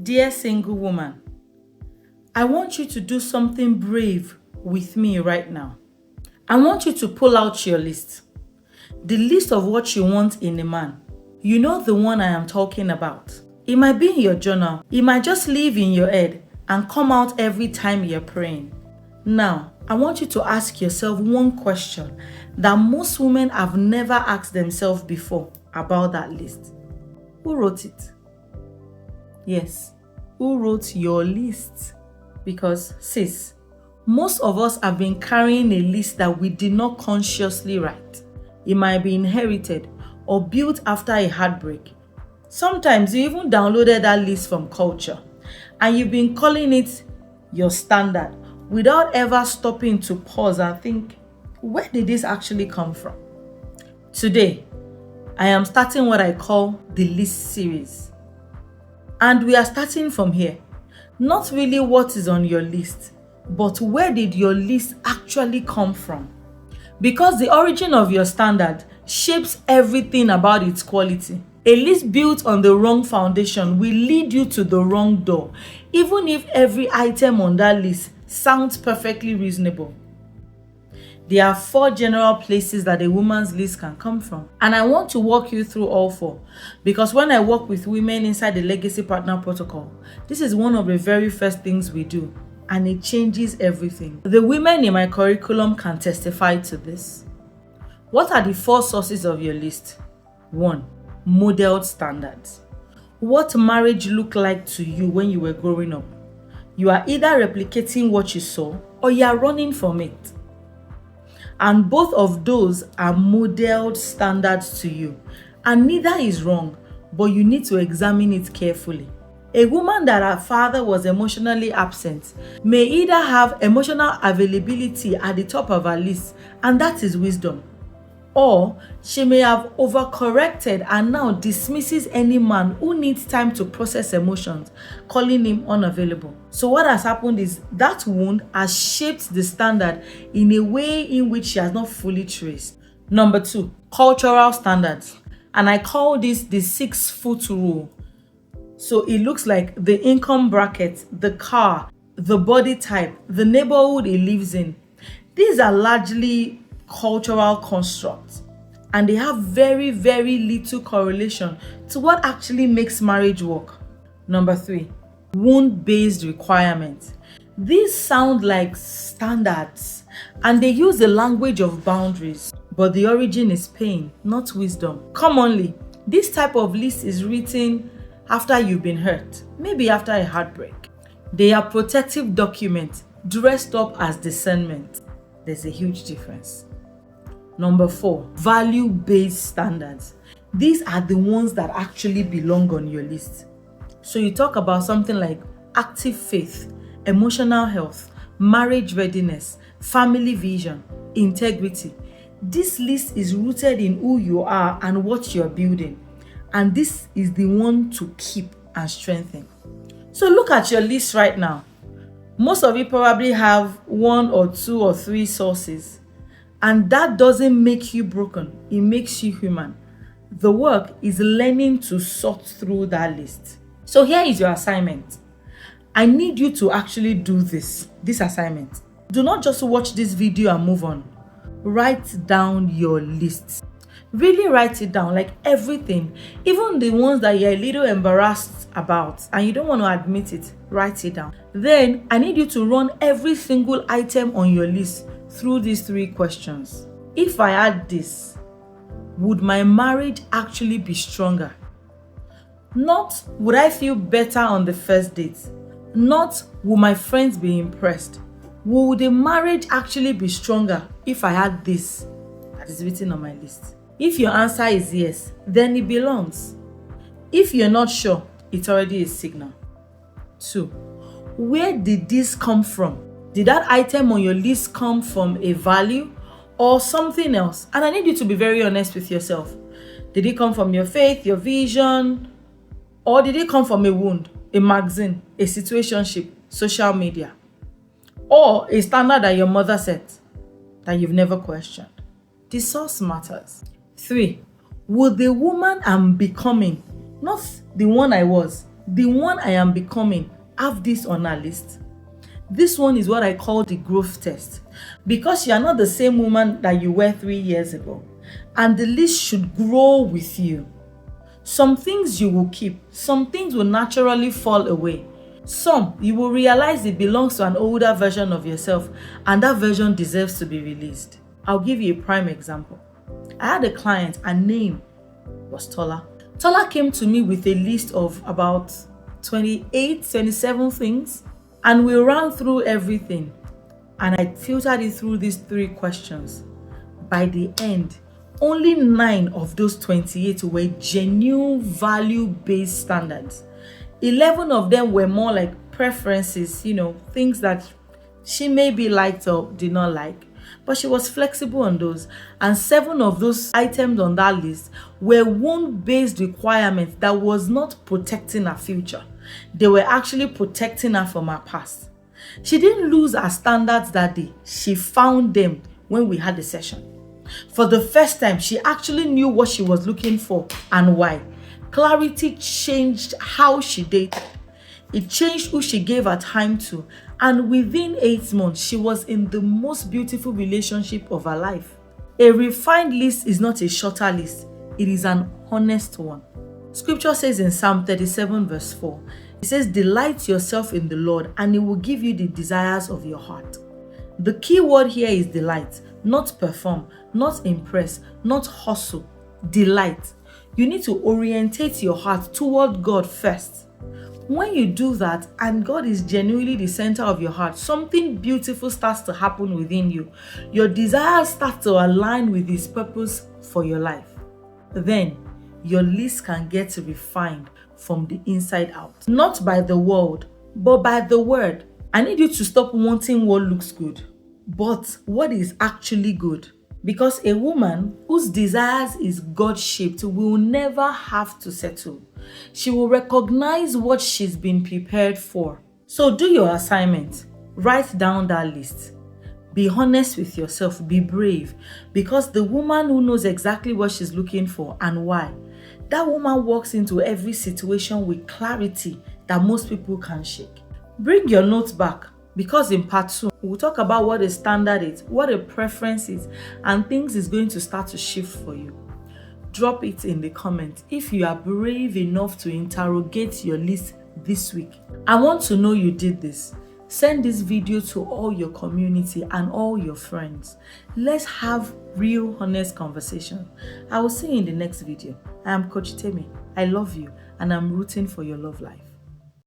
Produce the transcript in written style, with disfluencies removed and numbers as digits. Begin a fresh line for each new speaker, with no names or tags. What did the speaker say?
Dear single woman, I want you to do something brave with me right now. I want you to pull out your list. The list of what you want in a man. You know the one I am talking about. It might be in your journal. It might just live in your head and come out every time you're praying. Now, I want you to ask yourself one question that most women have never asked themselves before about that list. Who wrote it? Yes, who wrote your list? Because, sis, most of us have been carrying a list that we did not consciously write. It might be inherited or built after a heartbreak. Sometimes you even downloaded that list from culture and you've been calling it your standard without ever stopping to pause and think, where did this actually come from? Today, I am starting what I call the list series. And we are starting from here. Not really what is on your list, but where did your list actually come from? Because the origin of your standard shapes everything about its quality. A list built on the wrong foundation will lead you to the wrong door, even if every item on that list sounds perfectly reasonable. There are 4 general places that a woman's list can come from, and I want to walk you through all 4 because when I work with women inside the Legacy Partner Protocol, this is one of the very first things we do, and it changes everything. The women in my curriculum can testify to this. What are the 4 sources of your list? 1. Modeled standards. What marriage looked like to you when you were growing up? You are either replicating what you saw or you are running from it. And both of those are modeled standards to you. And neither is wrong, but you need to examine it carefully. A woman that her father was emotionally absent may either have emotional availability at the top of her list, and that is wisdom. Or she may have overcorrected and now dismisses any man who needs time to process emotions, calling him unavailable. So what has happened is that wound has shaped the standard in a way in which she has not fully traced. Number 2, cultural standards. And I call this the 6-foot rule. So it looks like the income bracket, the car, the body type, the neighborhood he lives in. These are largely cultural constructs, and they have very, very little correlation to what actually makes marriage work. Number 3, wound-based requirements. These sound like standards, and they use the language of boundaries, but the origin is pain, not wisdom. Commonly, this type of list is written after you've been hurt, maybe after a heartbreak. They are protective documents dressed up as discernment. There's a huge difference. Number 4, value-based standards. These are the ones that actually belong on your list. So you talk about something like active faith, emotional health, marriage readiness, family vision, integrity. This list is rooted in who you are and what you're building. And this is the one to keep and strengthen. So look at your list right now. Most of you probably have 1 or 2 or 3 sources. And that doesn't make you broken. It makes you human. The work is learning to sort through that list. So here is your assignment. I need you to actually do this assignment. Do not just watch this video and move on. Write down your lists. Really write it down, like everything. Even the ones that you're a little embarrassed about and you don't want to admit it, write it down. Then I need you to run every single item on your list through these 3 questions. If I had this, would my marriage actually be stronger? Not would I feel better on the first date? Not would my friends be impressed? Would the marriage actually be stronger if I had this that is written on my list? If your answer is yes, then it belongs. If you're not sure, it's already a signal. 2, where did this come from? Did that item on your list come from a value or something else? And I need you to be very honest with yourself. Did it come from your faith, your vision? Or did it come from a wound, a magazine, a situationship, social media? Or a standard that your mother set that you've never questioned? The source matters. 3, would the woman I'm becoming, not the one I was, the one I am becoming, have this on our list? This one is what I call the growth test. Because you are not the same woman that you were 3 years ago. And the list should grow with you. Some things you will keep. Some things will naturally fall away. Some, you will realize it belongs to an older version of yourself, and that version deserves to be released. I'll give you a prime example. I had a client, her name was Tola. Tola came to me with a list of about 28, 27 things, and we ran through everything. And I filtered it through these 3 questions. By the end, only 9 of those 28 were genuine value-based standards. 11 of them were more like preferences, things that she maybe liked or did not like. But she was flexible on those. And 7 of those items on that list were wound-based requirements that was not protecting her future. They were actually protecting her from her past. She didn't lose her standards that day. She found them when we had the session. For the first time, she actually knew what she was looking for and why. Clarity changed how she dated. It changed who she gave her time to. And within 8 months, she was in the most beautiful relationship of her life. A refined list is not a shorter list. It is an honest one. Scripture says in Psalm 37 verse 4, it says, "Delight yourself in the Lord, and He will give you the desires of your heart." The key word here is delight, not perform, not impress, not hustle. Delight. You need to orientate your heart toward God first. When you do that, and God is genuinely the center of your heart, something beautiful starts to happen within you. Your desires start to align with His purpose for your life. Then, your list can get refined from the inside out. Not by the world, but by the word. I need you to stop wanting what looks good, but what is actually good. Because a woman whose desires is God-shaped will never have to settle. She will recognize what she's been prepared for. So do your assignment. Write down that list. Be honest with yourself. Be brave. Because the woman who knows exactly what she's looking for and why, that woman walks into every situation with clarity that most people can shake. Bring your notes back. Because in part 2, we'll talk about what a standard is, what a preference is, and things is going to start to shift for you. Drop it in the comments if you are brave enough to interrogate your list this week. I want to know you did this. Send this video to all your community and all your friends. Let's have real, honest conversation. I will see you in the next video. I am Coach Temi. I love you and I'm rooting for your love life.